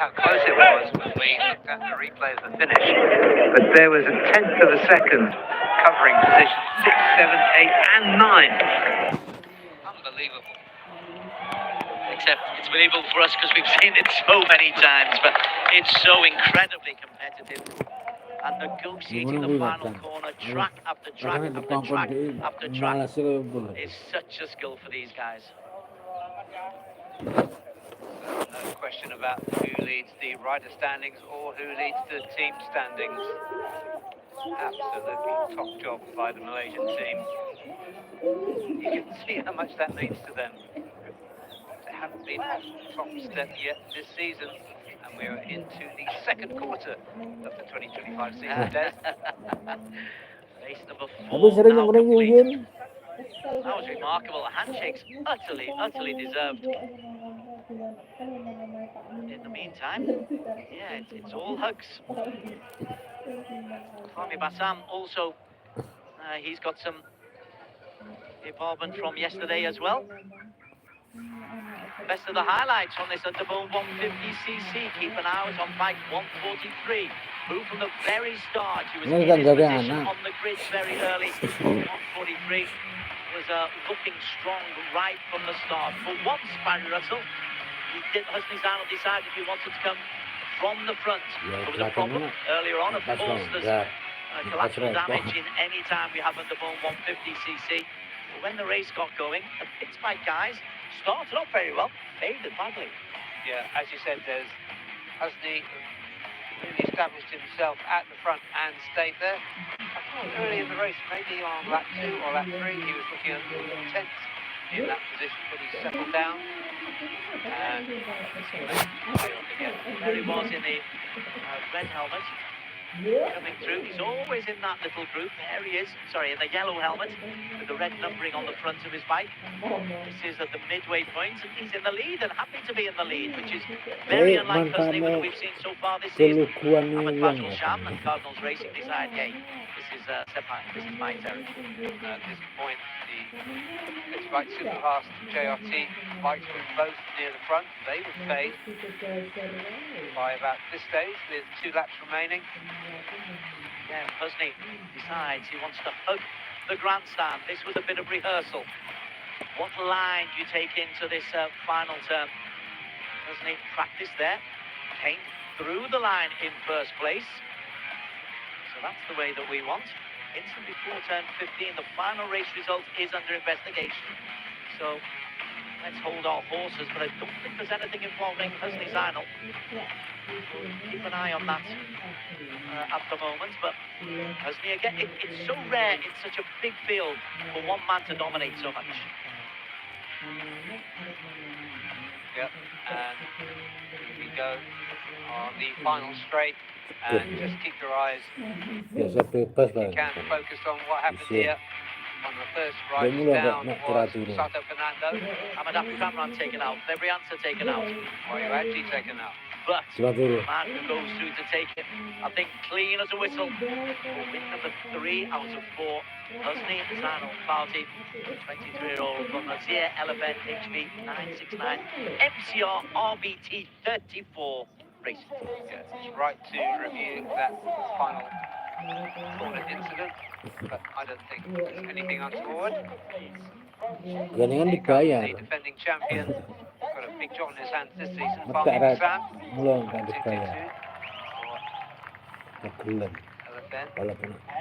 how close it was when we looked at the replay of the finish. But there was a tenth of a second covering position 6, 7, 8, and 9. Unbelievable. Except it's believable for us because we've seen it so many times, but it's so incredibly competitive. And negotiating the final corner, track after track after track after track, is such a skill for these guys. No question about who leads the rider standings or who leads the team standings. Absolutely top job by the Malaysian team. You can see how much that means to them. They haven't been off the top step yet this season, and we're into the second quarter of the 2025 season, Des. Race number 4 now complete. That was remarkable. Handshakes utterly deserved. In the meantime, yeah, it's all hugs. Kwame Bassam also, he's got some involvement from yesterday as well. Best of the highlights on this Underbone 150cc. Keep an eye out on bike 143. Who from the very start, he was in his position on the grid very early. 143 was looking strong right from the start. But once Barry Russell, Husni Zainal decided he wanted to come from the front. There was a problem earlier on. Of course, there's collateral damage in any time we have Underbone 150cc. But when the race got going, the pit bike guys started off very well, faded badly. Yeah, as you said, Des, Husni really established himself at the front and stayed there. I thought early in the race, maybe on lap 2 or lap 3, he was looking a little tense in that position, but he settled down. And there he was in the red helmet. Coming through, he's always in that little group. There he is, sorry, in the yellow helmet with the red numbering on the front of his bike. This is at the midway point, and he's in the lead and happy to be in the lead, which is very unlike Husni that we've seen so far this season. Ahmed Fazal Sham and Cardinals Racing decide, hey, this is my territory. At this point, the pitch bike superfast JRT bikes were both near the front. They would fade by about this stage with 2 laps remaining. Yeah, Husni decides he wants to hug the grandstand. This was a bit of rehearsal. What line do you take into this final turn? Husni practiced there, came through the line in first place. So that's the way that we want. Instant before turn 15, the final race result is under investigation. So let's hold our horses, but I don't think there's anything involving Husni Zainal. Keep an eye on that at the moment, but Husni, again, it's so rare in such a big field for one man to dominate so much. Yep, and here we go on the final straight, and just keep your eyes, if you can, focus on what happened here. On the first riders down was Sato Fernando. Ahmad Kamran taken out, Febrianza taken out. Moyoaji taken out. But the man who goes through to take it, I think, clean as a whistle. Win number 3 out of 4. Husni Zainal Fawzi, 23-year-old from Nazir Elephant HV 969, MCR RBT 34 racing. Yeah, it's right to review that final corner incident, but I don't think there's anything untoward. The defending champion got a big job in his hands this season. Fahmi Hassan, 222.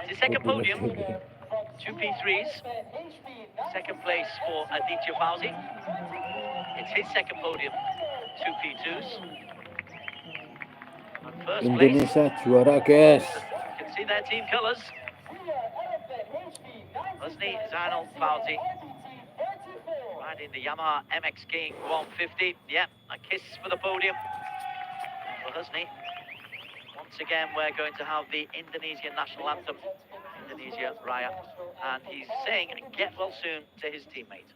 It's his second podium, 2 P3s. Second place for Aditya Fauzi. It's his second podium, 2 P2s. And first Indonesia juara, guys. You can see their team colours. Husni Zainal Fauzi riding the Yamaha MX King 150. Yeah, a kiss for the podium for Husni. Once again, we're going to have the Indonesian national anthem, Indonesia Raya, and he's saying get well soon to his teammate.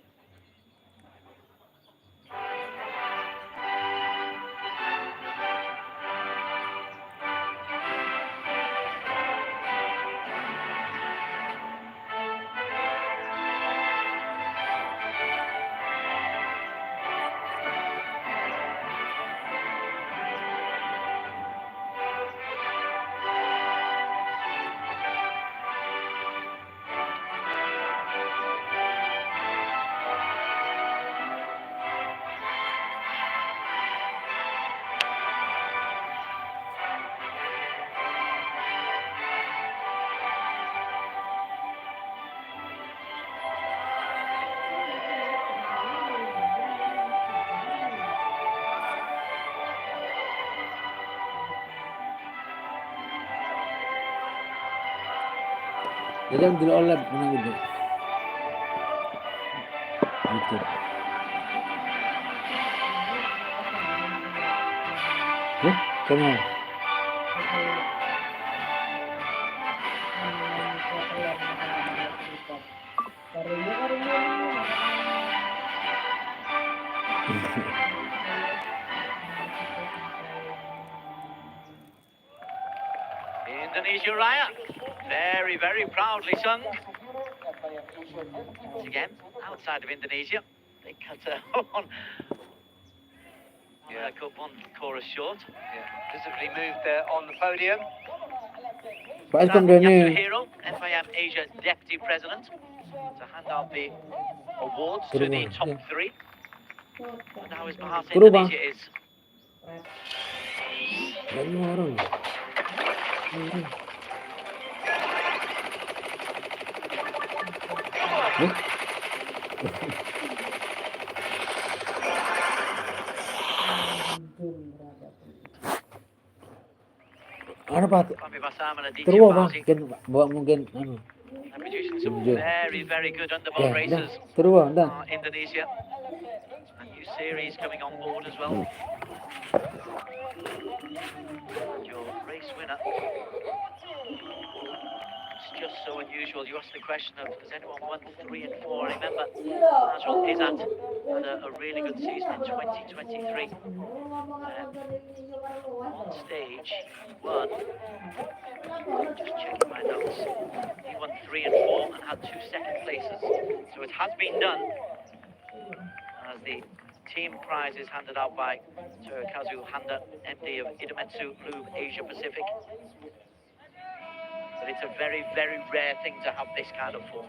Jadi dulu oleh menang gitu. YouTube. Kamu. Indonesia Raya, very, very proudly sung. Once again, outside of Indonesia, they cut on chorus short. Yeah, visibly moved on the podium. Pak Now, Islam Dr. Dani. Heru, FIM Asia Deputy President, to hand out the awards to the Kuruma, top yeah. three. And now his behalf Kuruma. Indonesia is Banyak orang. Ano pa? Fabio Bassam and Aditya Teruwa ba? Fauzi. Bawa mungkin ano. They're producing some Tunjuk. very, very good underbow Ya, dah. races. Teruwa, dah. Indonesia. A new series coming on board as well. And your race winner. It's just so unusual. You asked the question of, has anyone won 3 and 4? Remember, Nigel Izzat had a really good season in 2023. On stage, won. Just checking my notes. He won 3 and 4 and had 2 second places. So it has been done. As the team prize is handed out by Kazu Handa, MD of Idemitsu Move Asia Pacific. But it's a very, very rare thing to have this kind of form.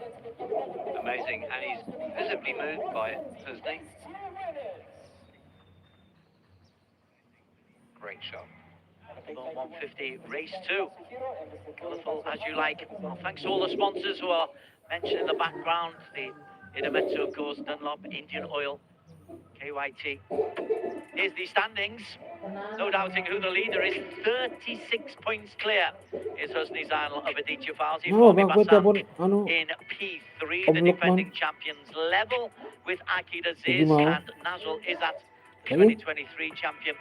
Amazing, and he's visibly moved by it, isn't he? Great shot. 150 race 2. Colourful as you like. Well, thanks to all the sponsors who are mentioned in the background. The Idemitsu, of course, Dunlop, Indian Oil, KYT. Here's the standings. No doubting who the leader is. 36 points clear is Husni Zainal of Aditya Fauzi. No, Fahmi Bang, Bassam pun ano. in P3, the defending champions, level with Akid Aziz Mau. and Nazrul Izzat, the Lagi? 2023 champion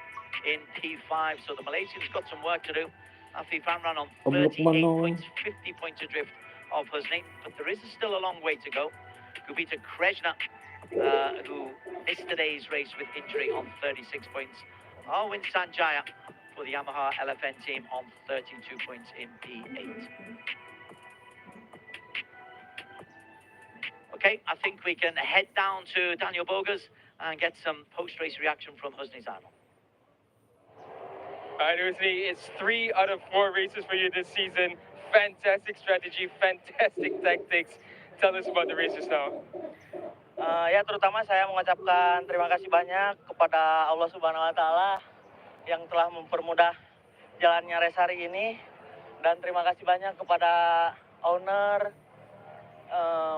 in P5. So the Malaysians got some work to do. Afif Amran on Om 38 Lukman, no. points, 50 points adrift of Husni. But there is still a long way to go. Gubita Kreshna, who missed today's race with injury, on 36 points. Arwin Sanjaya for the Yamaha LFN team on 32 points in P8. Okay, I think we can head down to Daniel Bogas and get some post-race reaction from Husni Zainal. All right, Husni, it's 3 out of 4 races for you this season. Fantastic strategy, fantastic tactics. Tell us about the races now. Ya, terutama saya mengucapkan terima kasih banyak kepada Allah Subhanahu wa Ta'ala yang telah mempermudah jalannya race hari ini, dan terima kasih banyak kepada owner,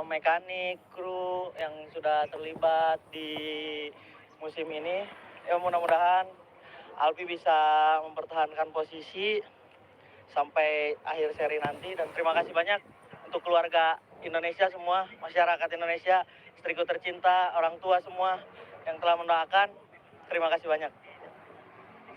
mekanik, kru yang sudah terlibat di musim ini. Ya, mudah-mudahan Alpi bisa mempertahankan posisi sampai akhir seri nanti, dan terima kasih banyak untuk keluarga Indonesia semua, masyarakat Indonesia, istriku tercinta, orang tua semua yang telah mendoakan. Terima kasih banyak.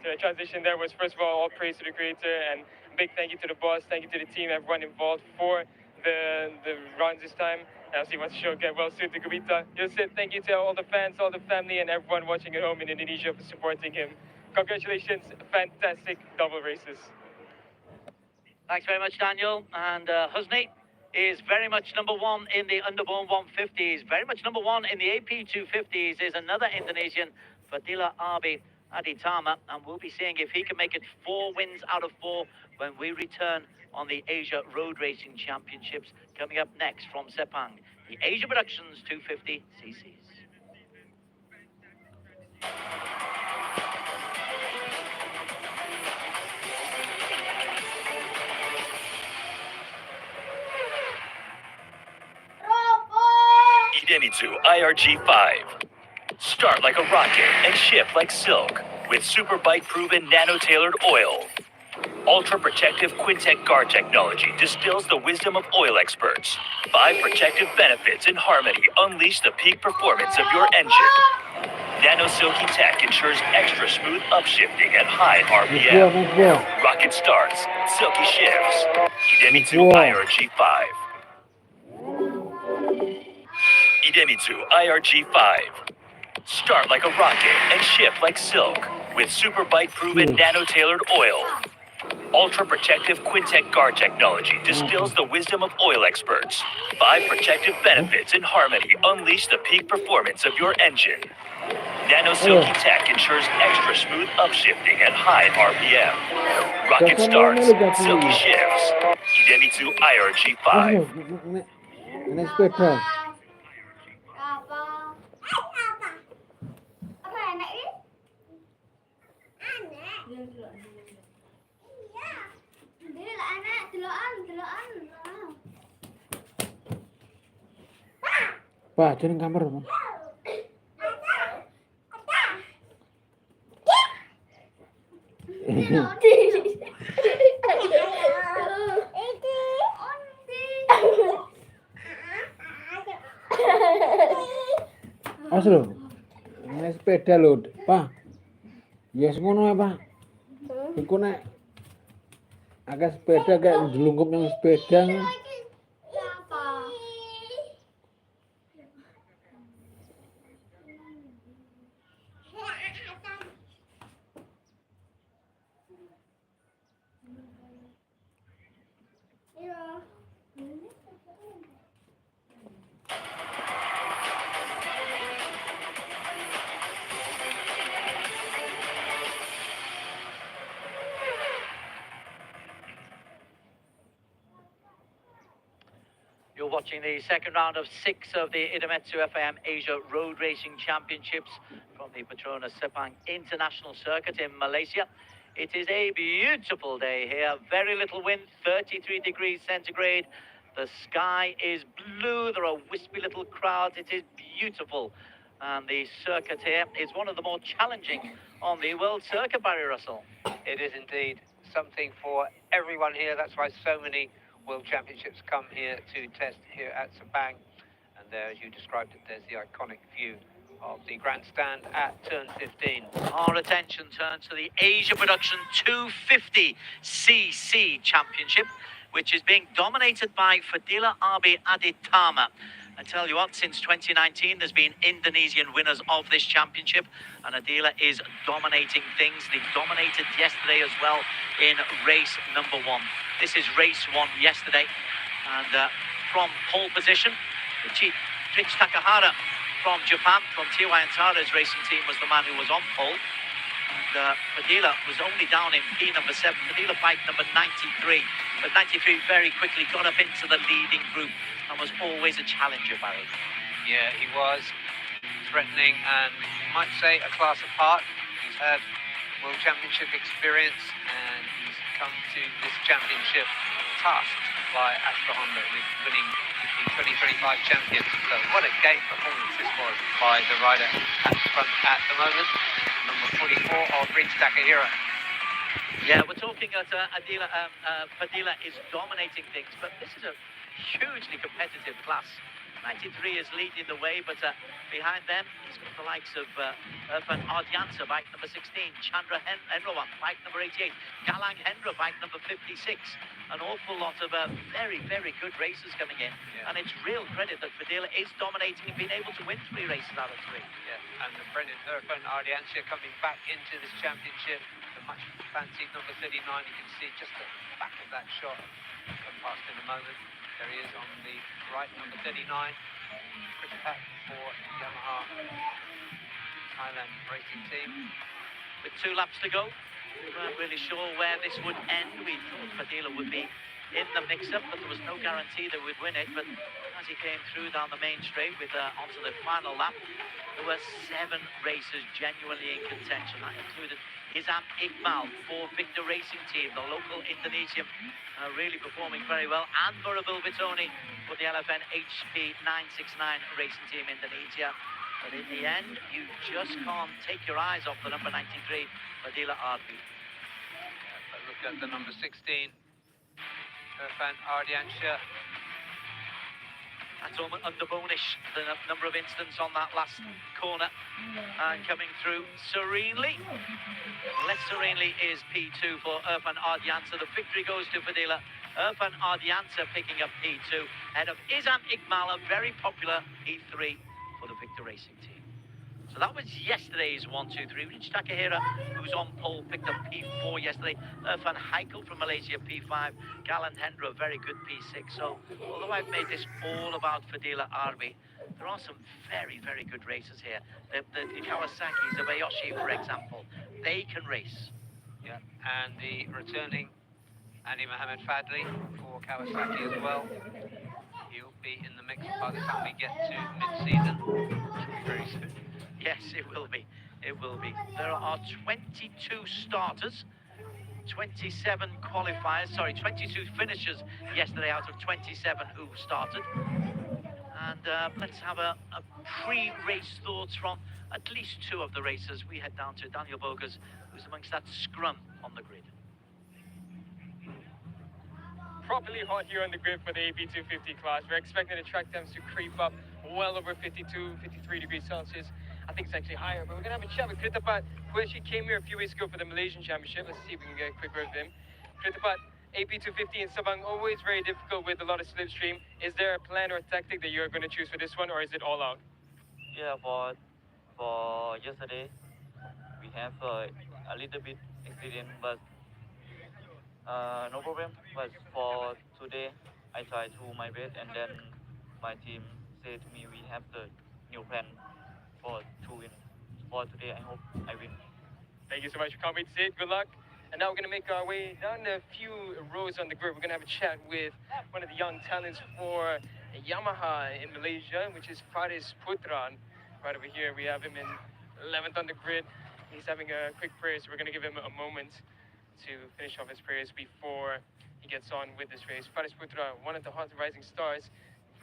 So the transition there was, first of all praise to the creator, and big thank you to the boss, thank you to the team, everyone involved for the runs this time. And I'll see once the show get well soon to Gubita. Just say thank you to all the fans, all the family, and everyone watching at home in Indonesia for supporting him. Congratulations, fantastic double races. Thanks very much, Daniel. And Husni is very much number 1 in the underborn 150s. Very much number 1 in the AP 250s is another Indonesian, Fadila Abi Aditama. And we'll be seeing if he can make it 4 wins out of 4 when we return on the Asia Road Racing Championships. Coming up next from Sepang, the Asia Productions 250 CCs. Idemitsu IRG5. Start like a rocket and shift like silk with super bike proven nano tailored oil. Ultra protective Quintec guard technology distills the wisdom of oil experts. 5 protective benefits in harmony unleash the peak performance of your engine. Nano Silky Tech ensures extra smooth upshifting at high Nice RPM. ball, nice ball. Rocket starts, silky shifts. Idemitsu Wow. IRG5. Idemitsu IRG5. Start like a rocket and shift like silk with super bite-proven nano-tailored oil. Ultra protective Quintec guard technology distills the wisdom of oil experts. 5 protective benefits in harmony unleash the peak performance of your engine. Nano Silky Tech ensures extra smooth upshifting at high RPM. Rocket starts, silky shifts. Idemitsu IRG5. Aduh, naik sepeda. Pak, jangan kamar, Pak. Awas lho. Naik sepeda lho, Pak. Ya ngono ya, Pak. Iku nek agak sepeda kayak jelungkup yang sepeda. You're watching the second round of 6 of the Idemitsu FM Asia Road Racing Championships from the Petronas Sepang International Circuit in Malaysia. It is a beautiful day here. Very little wind, 33 degrees centigrade. The sky is blue. There are wispy little clouds. It is beautiful. And the circuit here is one of the more challenging on the World Circuit, Barry Russell. It is indeed something for everyone here. That's why so many World Championships come here to test here at Sepang. And there, as you described it, there's the iconic view of the grandstand at turn 15. Our attention turns to the Asia Production 250cc Championship, which is being dominated by Fadila Abi Aditama. I tell you what, since 2019, there's been Indonesian winners of this championship, and Adila is dominating things. They dominated yesterday as well in race number 1. This is race 1 yesterday, and from pole position, Rich Takahara from Japan, from TY Antara's racing team, was the man who was on pole. And Fadila was only down in P number 7, Fadila bike number 93. But 93 very quickly got up into the leading group and was always a challenger, Barry. Yeah, he was threatening and you might say a class apart. He's had World Championship experience and he's come to this championship tasked by Astra Honda with winning the 2025 champions. So what a game performance this was by the rider at the front at the moment. Number 44 of Rich Takahira. Yeah, we're talking at Fadila is dominating things, but this is a hugely competitive class. 93 is leading the way, but behind them, he's got the likes of Irfan Ardiansa, bike number 16, Chandra Henrawan, bike number 88, Galang Hendra, bike number 56. An awful lot of very, very good races coming in. Yeah. And it's real credit that Fadila is dominating and being able to win 3 races out of 3. Yeah, and the Brendan Irfan Ardiansa coming back into this championship. The much fancied number 39, you can see just the back of that shot. Come past in a moment. There he is on the right, number 39. Chris Pack for Yamaha Thailand racing team. With 2 laps to go, we weren't really sure where this would end. We thought Fadila would be in the mix-up, but there was no guarantee that we'd win it. But as he came through down the main straight with onto the final lap, there were 7 races genuinely in contention. That included Izam Iqbal for Victor Racing Team, the local Indonesian, really performing very well, and Murabil Vitoni for the LFN HP 969 Racing Team Indonesia. But in the end, you just can't take your eyes off the number 93, Fadila Arbi. But look got the number 16, Irfan Ardiansha. That's under Bonish, the number of incidents on that last corner. And coming through serenely, less serenely, is P2 for Irfan Ardiansha. The victory goes to Fadila. Irfan Ardiansha picking up P2 ahead of Izam Iqbal, a very popular P3 for the Victor Racing team. So that was yesterday's 1, 2, 3. Rich Takahira, who's on pole, picked up P4 yesterday. Irfan Heikel from Malaysia, P5. Galan Hendra, a very good P6. So although I've made this all about Fadila Arbi, there are some very, very good racers here. The Kawasaki's, the Bayoshi, for example, they can race. Yeah, and the returning Andy Mohammed Fadli for Kawasaki as well. He'll be in the mix by the time we get to mid-season, very soon. Yes, it will be. It will be. There are 22 starters, 27 qualifiers, 22 finishers yesterday out of 27 who started. And let's have a pre-race thoughts from at least 2 of the racers. We head down to Daniel Bogas, who's amongst that scrum on the grid. Properly hot here on the grid for the AP250 class. We're expecting the track temps to creep up well over 52, 53 degrees Celsius. I think it's actually higher, but we're going to have a chat with Kritapat, who actually came here a few weeks ago for the Malaysian Championship. Let's see if we can get a quick word with him. Kritapat, AP250 in Sabang, always very difficult with a lot of slipstream. Is there a plan or a tactic that you're going to choose for this one, or is it all out? Yeah, for yesterday, we have a little bit experience, but no problem. But for today, I try to my best, and then my team said to me we have the new plan to win. For today, I hope I win. Thank you so much. We can't wait to see it. Good luck. And now we're going to make our way down a few rows on the grid. We're going to have a chat with one of the young talents for Yamaha in Malaysia, which is Faris Putran. Right over here, we have him in 11th on the grid. He's having a quick prayer, so we're going to give him a moment to finish off his prayers before he gets on with this race. Faris Putra, one of the hot rising stars,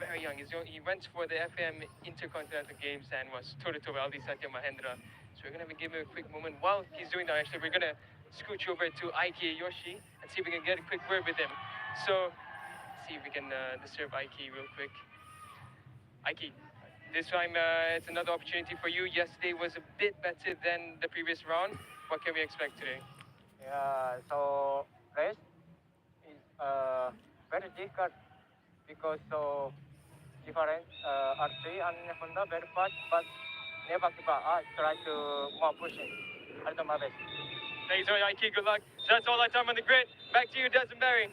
very young. He went for the FM Intercontinental Games and was toe-to-toe with Aldi Satya Mahendra. So we're going to give him a quick moment. While he's doing that, actually, we're going to scooch over to Aiki Yoshi and see if we can get a quick word with him. So, see if we can disturb Aiki real quick. Aiki, this time it's another opportunity for you. Yesterday was a bit better than the previous round. What can we expect today? Yeah, so race is very difficult because so different R3 and Honda very fast, but never give up. I try to more pushing. I do my best. Thanks very much, Aiki. Good luck. So that's all our time on the grid. Back to you, Des and Barry.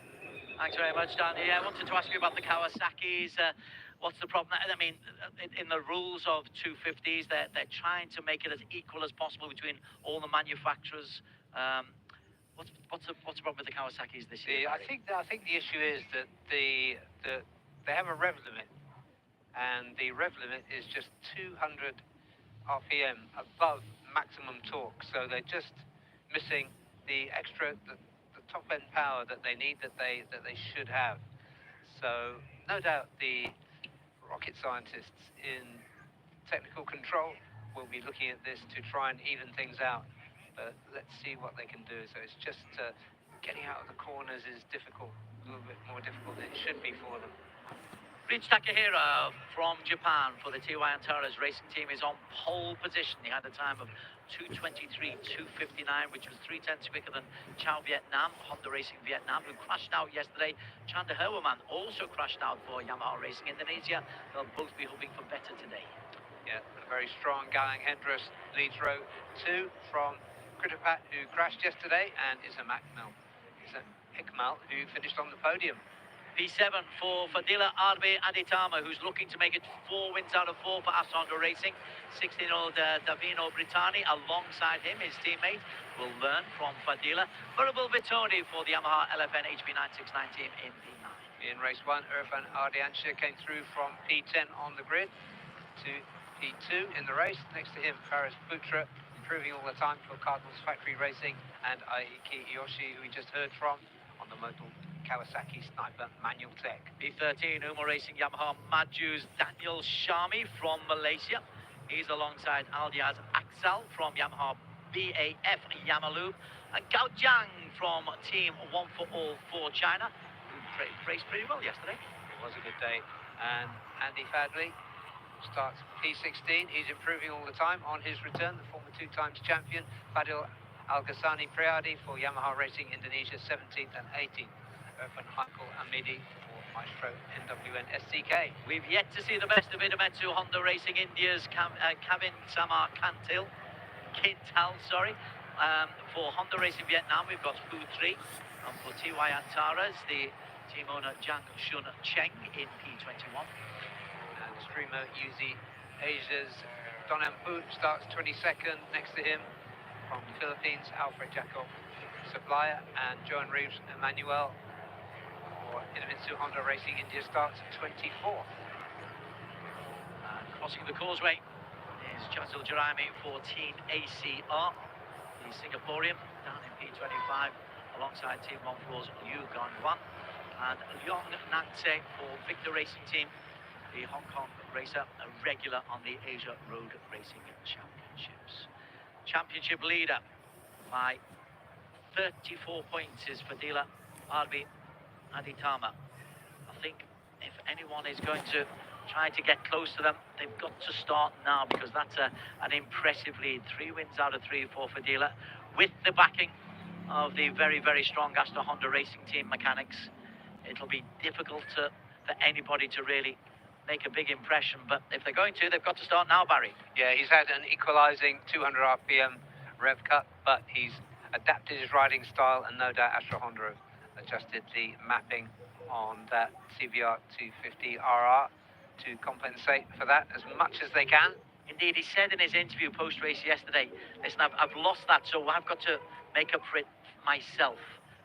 Thanks very much, Dan. Yeah, I wanted to ask you about the Kawasaki's. What's the problem? I mean, in the rules of 250s, they're trying to make it as equal as possible between all the manufacturers. What's the problem with the Kawasaki's this year? I think the issue is that they have a rev limit, and the rev limit is just 200 RPM above maximum torque. So they're just missing the extra, the top end power that they need, that they should have. So no doubt the rocket scientists in technical control will be looking at this to try and even things out. But let's see what they can do. So it's just getting out of the corners is difficult, a little bit more difficult than it should be for them. Rich Takahira from Japan for the TY Antares racing team is on pole position. He had a time of 2:23.259, which was 3/10 quicker than Chao Vietnam, Honda Racing Vietnam, who crashed out yesterday. Chanda Herwaman also crashed out for Yamaha Racing Indonesia. They'll both be hoping for better today. Yeah, a very strong Galang Hendras leads row 2 from Kritapat, who crashed yesterday, and Izam Iqbal, who finished on the podium. P7 for Fadila Arbe Aditama, who's looking to make it 4 wins out of 4 for Astonga Racing. 16-year-old Davino Brittani alongside him, his teammate, will learn from Fadila. Murabul Vitoni for the Yamaha LFN HB969 team in P9. In race 1, Irfan Ardiansha came through from P10 on the grid to P2 in the race. Next to him, Faris Putra, improving all the time for Cardinals Factory Racing, and Aiki Yoshi, who we just heard from on the Motul Kawasaki Sniper Manual Tech. P13, Uma Racing Yamaha Maju's Daniel Shami from Malaysia. He's alongside Aldiaz Aksal from Yamaha BAF Yamalu, and Gao Jiang from Team One for All for China, who raced pretty well yesterday. It was a good day. And Andy Fadley starts P16. He's improving all the time on his return. The former 2 times champion, Fadil Al-Ghassani Priadi for Yamaha Racing Indonesia, 17th and 18th. Irfan Haikal Amidi for Maestro NWN SCK. We've yet to see the best of Idemitsu Honda Racing India's Kavin Samar Kintal. For Honda Racing Vietnam, we've got Fu 3. And for TY Antares, the team owner Jiang Shun Cheng in P21. And streamer Yuzi Asia's Don Ampu starts 22nd. Next to him, from the Philippines, Alfred Jacob Sablaya and Joan Reeves Emmanuel for Idemitsu Honda Racing India starts 24th. Crossing the causeway is Jazil Jarami for Team ACR, the Singaporean, down in P25, alongside Team 1-4's Yu Ganwan, and Leong Nangte for Victor Racing Team, the Hong Kong racer, a regular on the Asia Road Racing Championships. Championship leader by 34 points is Fadila Arbi Aditama. I think if anyone is going to try to get close to them, they've got to start now, because that's an impressive lead. 3 wins out of 3 for Fadila, with the backing of the very, very strong Astra Honda Racing Team mechanics. It'll be difficult for anybody to really make a big impression, but if they're going to, they've got to start now, Barry. Yeah, he's had an equalising 200 RPM rev cut, but he's adapted his riding style, and no doubt Astra Honda have adjusted the mapping on that CVR 250 RR to compensate for that as much as they can. Indeed, he said in his interview post-race yesterday, listen, I've lost that, so I've got to make up for it myself.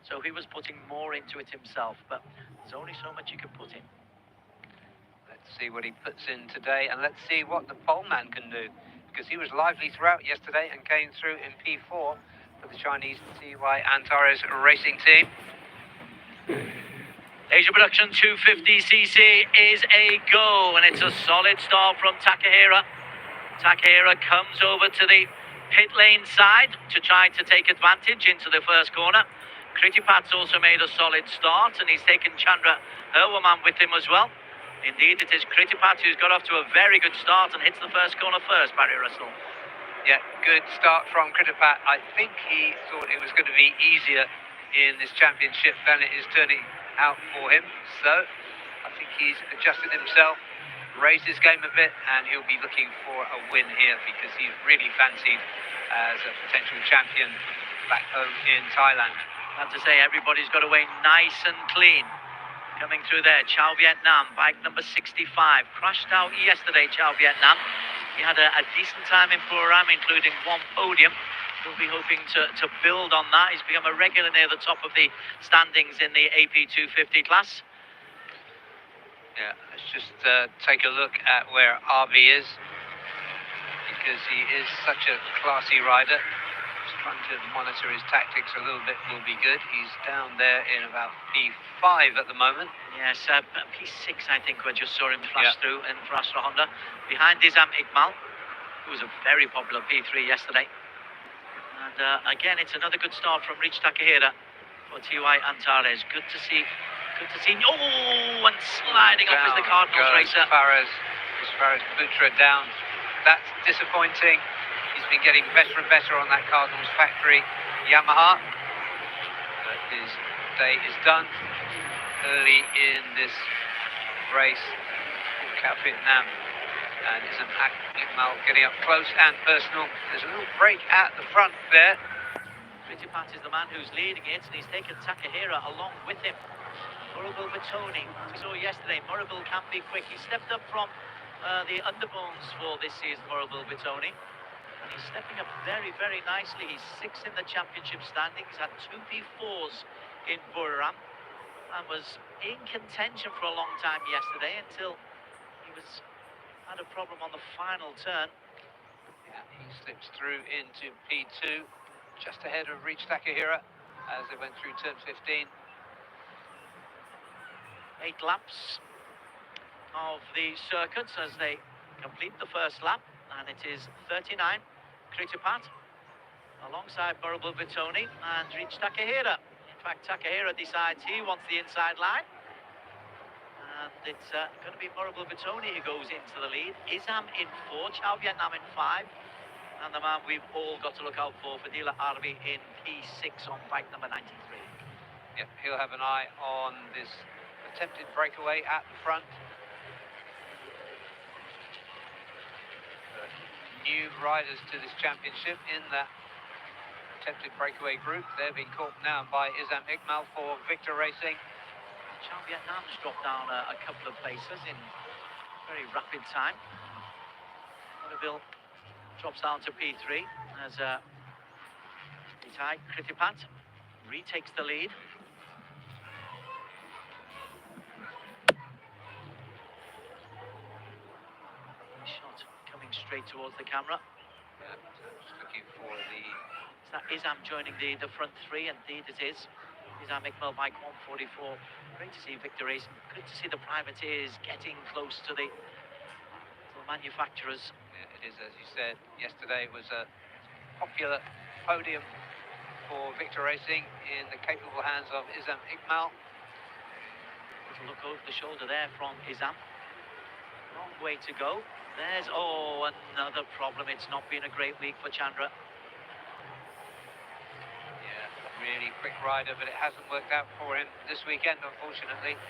So he was putting more into it himself, but there's only so much you can put in. Let's see what he puts in today, and let's see what the poleman can do, because he was lively throughout yesterday and came through in P4 for the Chinese TY Antares Racing Team. Asia Production 250cc is a go, and it's a solid start from Takahira. Takahira comes over to the pit lane side to try to take advantage into the first corner. Kritipat's also made a solid start, and he's taken Chandra Herwaman with him as well. Indeed, it is Kritipat who's got off to a very good start and hits the first corner first, Barry Russell. Yeah, good start from Kritipat. I think he thought it was going to be easier in this championship than it is turning out for him. So, I think he's adjusted himself, raised his game a bit, and he'll be looking for a win here, because he's really fancied as a potential champion back home in Thailand. I have to say, everybody's got away nice and clean. Coming through there, Chao Vietnam, bike number 65. Crashed out yesterday, Chao Vietnam. He had a decent time in Puram, including 1 podium. We'll be hoping to build on that. He's become a regular near the top of the standings in the AP 250 class. Yeah, let's just take a look at where RB is, because he is such a classy rider. Just trying to monitor his tactics a little bit will be good. He's down there in about P5 at the moment. Yes, P6 I think we just saw him flash through in for Astra Honda. Behind is Iqmal, who was a very popular P3 yesterday. And again, it's another good start from Rich Takahira for TY Antares. Good to see. Oh, and sliding off is the Cardinals racer. Fares Putra down. That's disappointing. He's been getting better and better on that Cardinals factory Yamaha. But his day is done early in this race for Cap Vietnam. And isn't Iqmal getting up close and personal. There's a little break at the front there. Kritipat is the man who's leading it, and he's taken Takahira along with him. Murabil Batoni, we saw yesterday, Murabil can be quick. He stepped up from the underbones for this season, Murabil Batoni. And he's stepping up very, very nicely. He's 6th in the championship standings, had 2 P4s in Buriram, and was in contention for a long time yesterday until he had a problem on the final turn. Yeah, he slips through into P2, just ahead of Reach Takahira as they went through turn 15. 8 laps of the circuits as they complete the first lap, and it is 39 Kritipat alongside Murable Vitoni and reached Takahira. In fact, Takahira decides he wants the inside line. And it's going to be Murable Vitoni who goes into the lead. Isam in 4, Chao Vietnam in 5. And the man we've all got to look out for, Fadila Arbi in P6 on bike number 93. Yep, he'll have an eye on this attempted breakaway at the front. New riders to this championship in that attempted breakaway group. They're being caught now by Isam Ikmal for Victor Racing. Chao Vietnam's dropped down a couple of places in very rapid time. Waterville drops down to P3 as Itai Kritipat retakes the lead. Shot coming straight towards the camera. Yeah, just looking for the... Is that Isam joining the front three? Indeed it is. Isam Ikmal bike 144. Great to see Victor Racing. Good to see the privateers getting close to the manufacturers. Yeah, it is, as you said, yesterday was a popular podium for Victor Racing in the capable hands of Isam Ikmal. Little look over the shoulder there from Isam. Long way to go. There's, oh, another problem. It's not been a great week for Chandra. Yeah, really quick rider, but it hasn't worked out for him this weekend, unfortunately.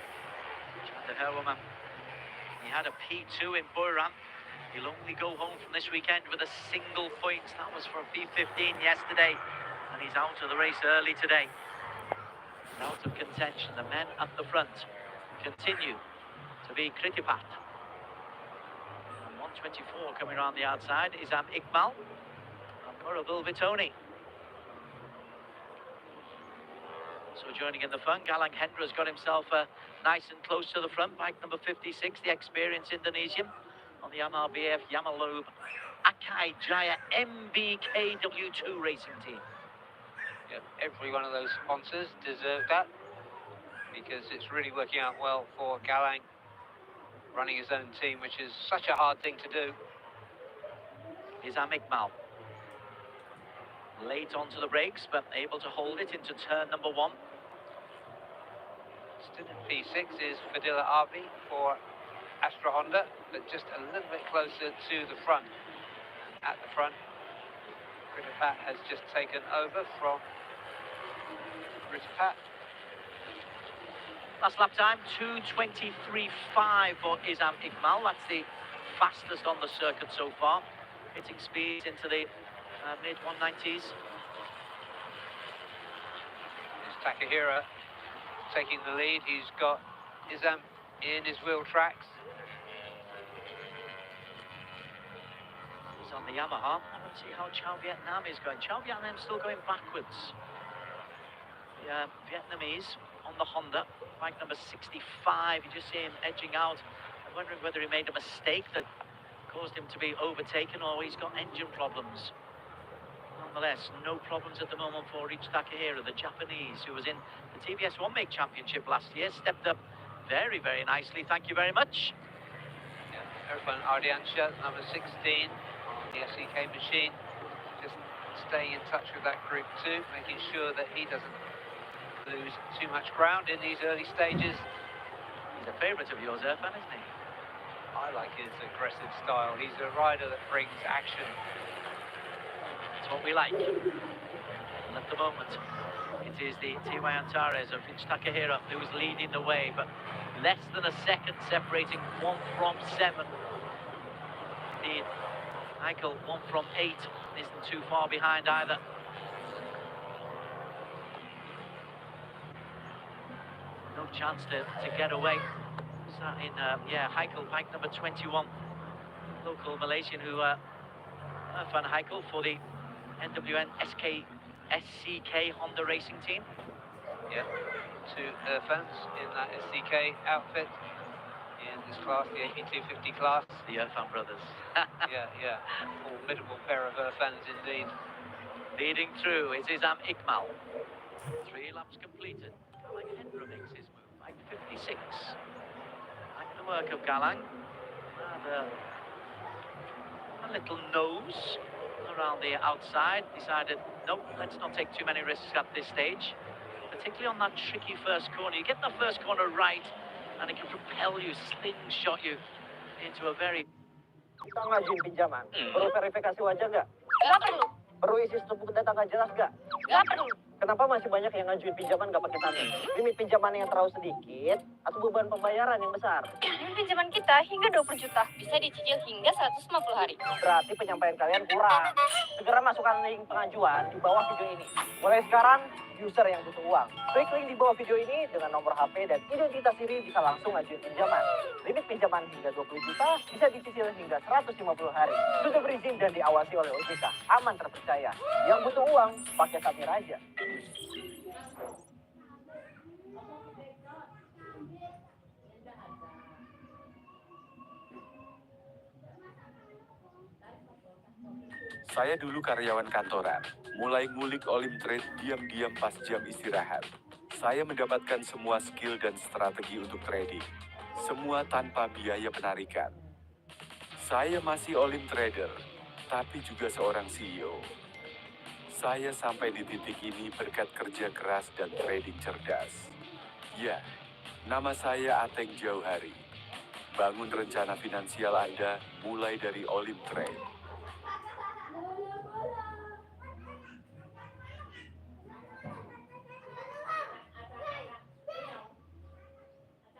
Chandra Heru, he had a P2 in Buriram. He'll only go home from this weekend with a single point. That was for a P15 yesterday, and he's out of the race early today. He's out of contention. The men at the front continue to be Kritipat. 124 coming around the outside. Isam Ikmal and Murable Vitoni. So joining in the fun, Galang Hendra's got himself nice and close to the front. Bike number 56, the experienced Indonesian on the MRBF Yamalube Akai Jaya MBKW2 racing team. Yeah, every one of those sponsors deserve that, because it's really working out well for Galang, running his own team, which is such a hard thing to do. Isam Ikmal late onto the brakes, but able to hold it into turn number 1. Still in P6 is Fadila Arbi for Astra Honda, but just a little bit closer to the front. At the front, Kritipat has just taken over from Kritipat. Last lap time, 2:23.5 for Isam Ikmal. That's the fastest on the circuit so far. Hitting speed into the mid-190s. There's Takahira taking the lead. He's got Isam in his wheel tracks. He's on the Yamaha. Let's see how Chao Vietnam is going. Chao Vietnam's still going backwards. The Vietnamese on the Honda, bike number 65. You just see him edging out. I'm wondering whether he made a mistake that caused him to be overtaken, or he's got engine problems. Nonetheless, no problems at the moment for Rich Takahira, the Japanese, who was in the TBS One Make Championship last year, stepped up very, very nicely. Thank you very much. Yeah, Irfan Ardiansha, number 16 on the SEK machine. Just staying in touch with that group too, making sure that he doesn't lose too much ground in these early stages. He's a favourite of yours, Irfan, isn't he? I like his aggressive style. He's a rider that brings action. That's what we like. And at the moment, it is the TY Antares of Rich Takahira who is leading the way, but less than a second separating 1 from 7. Indeed, Michael 1 from 8 isn't too far behind either. No chance to get away. Is that in, Heikel, bike number 21. Local Malaysian who, Irfan Heikel for the NWN SCK Honda racing team. Yeah, 2 Irfans in that SCK outfit in this class, the AP250 class. The Irfan brothers. yeah, formidable pair of Irfans indeed. Leading through is Isam Ikmal. 3 laps completed. Galang Hendra makes his move. Bike 56. Like the work of Galang. And a little nose around the outside. Decided no, let's not take too many risks at this stage, particularly on that tricky first corner. You get the first corner right, and it can propel you, slingshot you into a very... Kita ngajuin pinjaman, perlu verifikasi wajah nggak? Nggak perlu. Perlu isi struktur data nggak jelas nggak? Nggak perlu. Kenapa masih banyak yang ngajuin pinjaman nggak pakai tanda? Limit pinjaman yang terlalu sedikit atau beban pembayaran yang besar? Limit pinjaman kita hingga 20 juta. Bisa dicicil hingga 150 hari. Berarti penyampaian kalian kurang. Segera masukkan link pengajuan di bawah video ini. Mulai sekarang, user yang butuh uang, klik link di bawah video ini dengan nomor HP dan identitas diri bisa langsung ngajuin pinjaman. Limit pinjaman hingga 20 juta bisa dicicil hingga 150 hari. Sudah berizin dan diawasi oleh OJK. Aman, terpercaya. Yang butuh uang, pakai Samir aja. Saya dulu karyawan kantoran, mulai ngulik Olim Trade diam-diam pas jam istirahat. Saya mendapatkan semua skill dan strategi untuk trading, semua tanpa biaya penarikan. Saya masih Olim Trader, tapi juga seorang CEO. Saya sampai di titik ini berkat kerja keras dan trading cerdas. Ya, nama saya Ateng Jauhari. Bangun rencana finansial Anda mulai dari Olim Trade.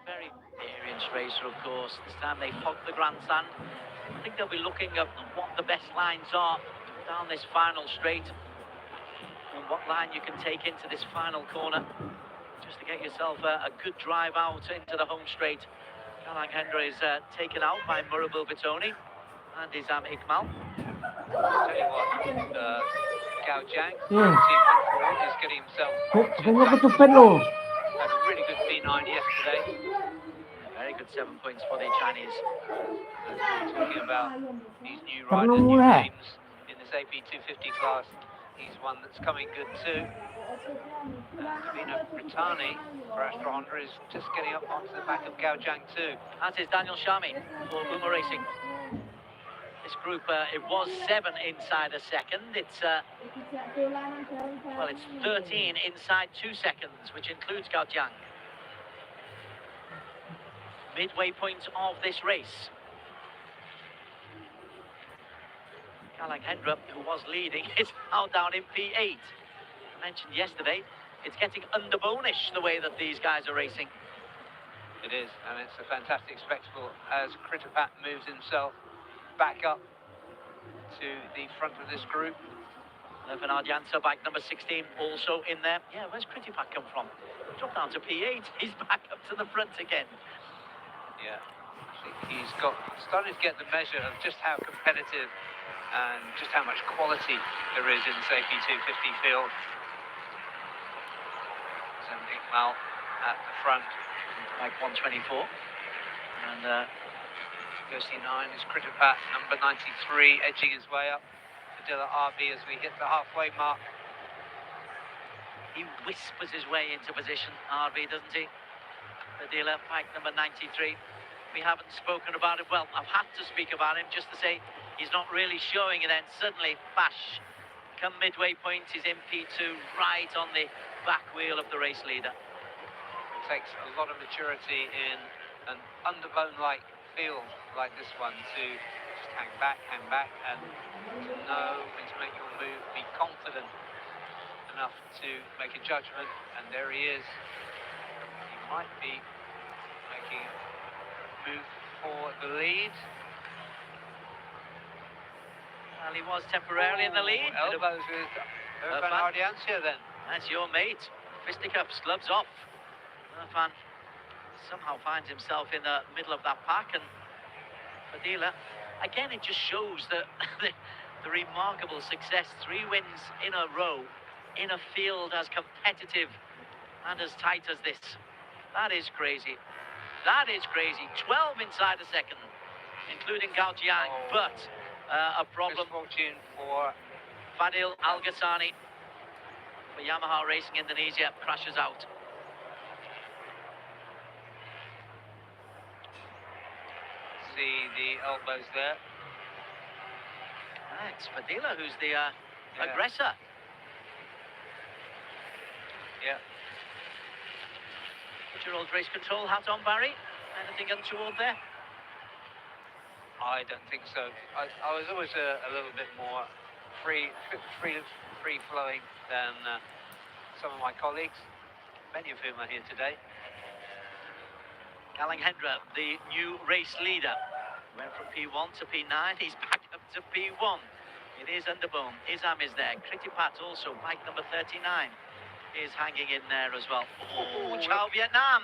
Very experienced racer, of course. This time they hog the grandstand. I think they'll be looking at what the best lines are down this final straight, and what line you can take into this final corner, just to get yourself a good drive out into the home straight. Galang Hendra is taken out by Murabil Bitoni and Izam Ikmal. Tell you what, Gao Jiang, team went forward, is getting himself Kayaknya kecepet loh. had a really good P9 yesterday. Very good 7 points for the Chinese. Talking about these new Karena riders, new mulai. names in this AP 250 class. He's one that's coming good too. Vino Brittani for Astra Honda is just getting up onto the back of Gao Jiang too. As is Daniel Shami for Boomer Racing. This group, it was 7 inside a second. It's well, it's 13 inside 2 seconds, which includes Gao Jiang. Midway point of this race. Galang Hendra, who was leading, is now down in P8. I mentioned yesterday, it's getting underbonish the way that these guys are racing. It is, and it's a fantastic spectacle as Kritapat moves himself back up to the front of this group. Bernard Janser, bike number 16, also in there. Yeah, where's Kritapat come from? Dropped down to P8. He's back up to the front again. Yeah, I think he's starting to get the measure of just how competitive and just how much quality there is in this AP 250 field. Mal at the front, Bike 124. and OC9 is Kritapat, number 93, edging his way up. Fadila RB as we hit the halfway mark. He whispers his way into position, RB, doesn't he? Fadila, bike number 93. We haven't spoken about it. Well, I've had to speak about him just to say he's not really showing it. Then suddenly, bash, come midway point, he's in P2, right on the back wheel of the race leader. It takes a lot of maturity in an underbone-like field like this one to just hang back, and to know when to make your move, be confident enough to make a judgment. And there he is. He might be making a move for the lead. Well, he was temporarily in the lead. Elbows with Irfan Irfan. Ardiancia then. That's your mate. Fisticuffs, gloves off. Irfan somehow finds himself in the middle of that pack, and Fadila, again, it just shows that the remarkable success, 3 wins in a row in a field as competitive and as tight as this. That is crazy. That is crazy. 12 inside a second, including Gao Jiang, but a problem. Misfortune for Fadil Al-Ghassani for Yamaha Racing Indonesia crashes out. see the elbows there. It's Fadila who's the aggressor. Gerald's race control hat on, Barry. Anything untoward there? I don't think so. I was always a little bit more free flowing than some of my colleagues, many of whom are here today. Galang-Hendra, the new race leader, went from P1 to P9. He's back up to P1. It is Underbone. Izam is there. Kritipat also, bike number 39, is hanging in there as well. Oh, Chao Vietnam!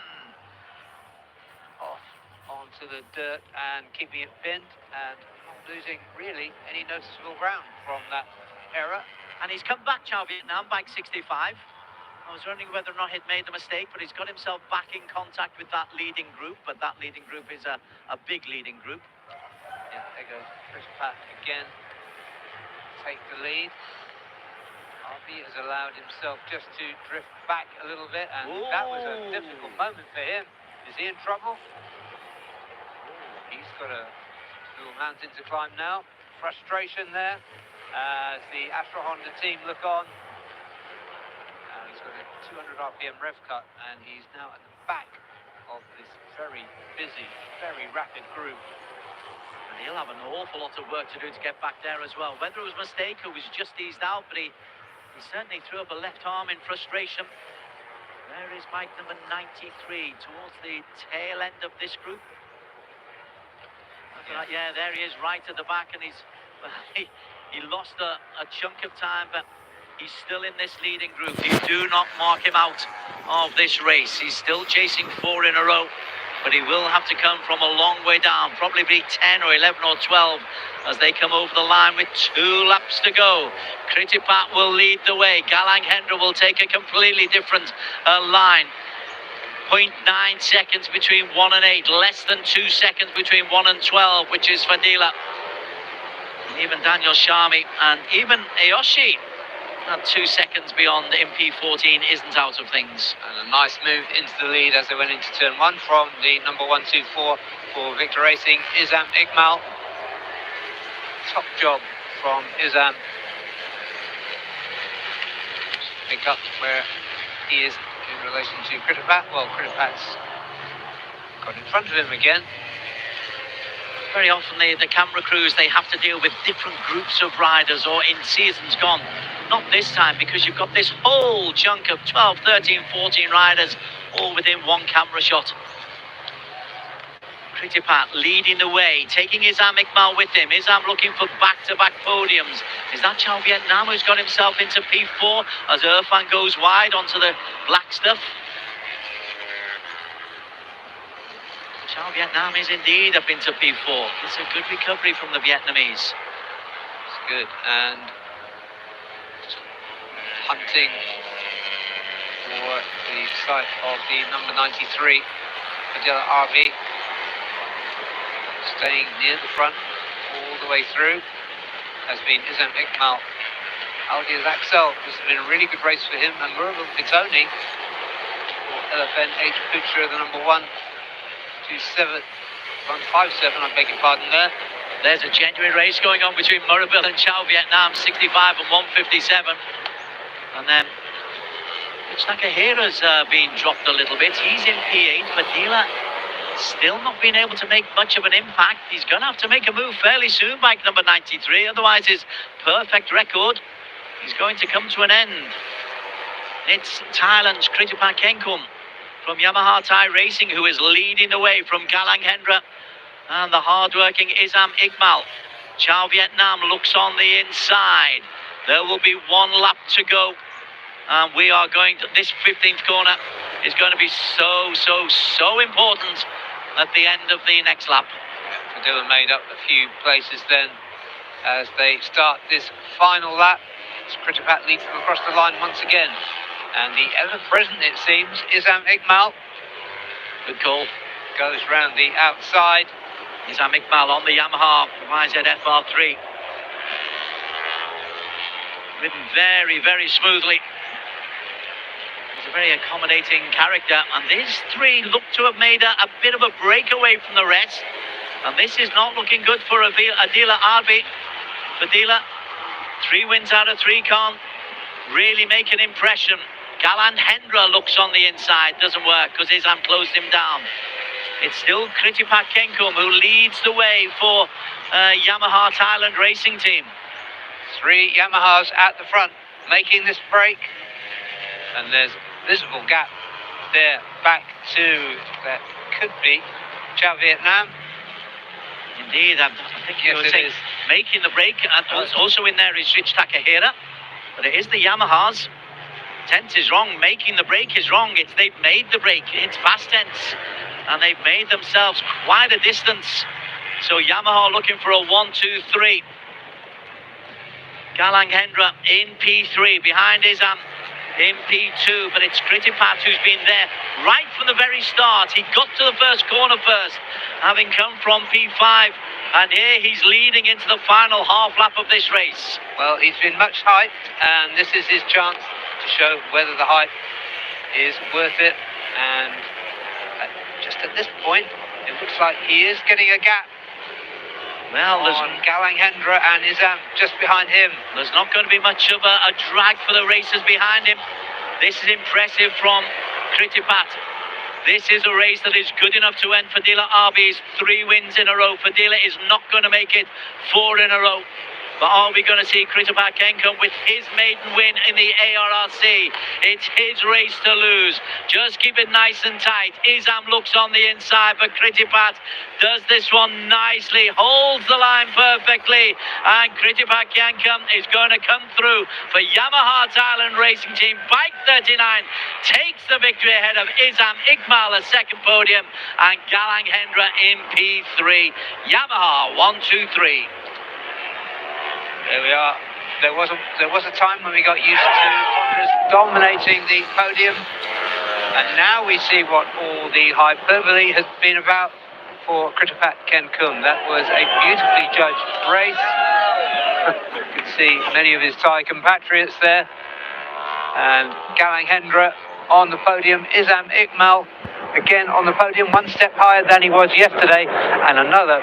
Off onto the dirt and keeping it pinned and not losing really any noticeable ground from that error. And he's come back, Chao Vietnam, bike 65. I was wondering whether or not he'd made the mistake, but he's got himself back in contact with that leading group. But that leading group is a big leading group. Yeah, there goes Chris Pat again. Take the lead. RB has allowed himself just to drift back a little bit, and that was a difficult moment for him. Is he in trouble? He's got a little mountain to climb now. Frustration there as the Astra Honda team look on. He's got a 200 RPM rev cut, and he's now at the back of this very busy, very rapid group. And he'll have an awful lot of work to do to get back there as well. Whether it was a mistake or was just eased out, but he certainly threw up a left arm in frustration. There is bike number 93 towards the tail end of this group. Yeah, there he is right at the back, and he lost a chunk of time, but he's still in this leading group. You do not mark him out of this race. He's still chasing 4 in a row, but he will have to come from a long way down, probably be 10 or 11 or 12 as they come over the line with 2 laps to go. Kritipat will lead the way. Galang-Hendra will take a completely different line. 0.9 seconds between 1 and 8, less than 2 seconds between 1 and 12, which is Fadila. And even Daniel Shami and even Ayoshi, not 2 seconds beyond MP14, isn't out of things. And a nice move into the lead as they went into turn 1 from the number 124 for Victor Racing, Izam Iqbal. Top job from Izam. Pick up where he is in relation to Kritipat. Well, Kritipat's got in front of him again. Very often the camera crews, they have to deal with different groups of riders, or in seasons gone. Not this time, because you've got this whole chunk of 12, 13, 14 riders all within one camera shot. Kritipat leading the way, taking Izam Iqbal with him. Izam looking for back-to-back podiums. Is that Chao Vietnam who's got himself into P4 as Irfan goes wide onto the black stuff? Chao Vietnam is indeed up into P4. It's a good recovery from the Vietnamese. It's good, and hunting for the sight of the number 93, Adela RV. Staying near the front all the way through has been Izam Iqbal. Aldiz Axel, this has been a really good race for him, and Murabel Pitoni for LFN Age Putra, the number 127, 157, I beg your pardon there. There's a genuine race going on between Murabel and Chao Vietnam, 65 and 157. And then looks like Heru's been dropped a little bit. He's in P8, but Dila still not been able to make much of an impact. He's going to have to make a move fairly soon, bike number 93. Otherwise, his perfect record is going to come to an end. It's Thailand's Kritipat Kenkum from Yamaha Thai Racing who is leading the way from Galang-Hendra and the hard-working Izam Iqbal. Chao Vietnam looks on the inside. There will be 1 lap to go. And we are going to, this 15th corner is going to be so important at the end of the next lap. Fadila made up a few places then as they start this final lap. Kritipat leads them across the line once again. And the ever present, it seems, Izam Iqbal. Good call. Goes round the outside. Izam Iqbal on the Yamaha YZF-R3. Ridden very smoothly. He's a very accommodating character, and these 3 look to have made a bit of a breakaway from the rest, and this is not looking good for Adila Arbi. Adila, 3 wins out of 3 can't really make an impression. Galanhendra looks on the inside, doesn't work because Isam closed him down. It's still Kritipat Kenkum who leads the way for Yamaha Thailand Racing Team. 3 Yamahas at the front, making this break. And there's visible gap there back to, that could be Chow Vietnam. Indeed, I think you Yes, were it saying is. making the break, and also in there is Rich Takahira. But it is the Yamahas. Tense is wrong, making the break is wrong. They've made the break, it's past tense. And they've made themselves quite a distance. So Yamaha looking for a 1-2-3. Galanhendra in P3, behind Isam in P2, but it's Kritipat who's been there right from the very start. He got to the first corner first, having come from P5, and here he's leading into the final half lap of this race. Well, he's been much hyped, and this is his chance to show whether the hype is worth it. And just at this point, it looks like he is getting a gap Well, on Galanhendra and Isam just behind him. there's not going to be much of a drag for the racers behind him. This is impressive from Kritipat. This is a race that is good enough to end Fadila Arbi's 3 wins in a row. Fadila is not going to make it 4 in a row. But are we going to see Kritipat Kenkum with his maiden win in the ARRC? It's his race to lose. Just keep it nice and tight. Isam looks on the inside, but Kritipat does this one nicely, holds the line perfectly, and Kritipat Kenkum is going to come through for Yamaha Thailand Racing Team. Bike 39 takes the victory ahead of Isam Iqbal, a second podium, and Galanhendra in P3. Yamaha 1-2-3. There we are. There was a time when we got used to Honda's dominating the podium, and now we see what all the hyperbole has been about for Kritipat Kenkum. That was a beautifully judged race. You can see many of his Thai compatriots there, and Galanhendra on the podium. Isam Iqbal again on the podium, 1 step higher than he was yesterday, and another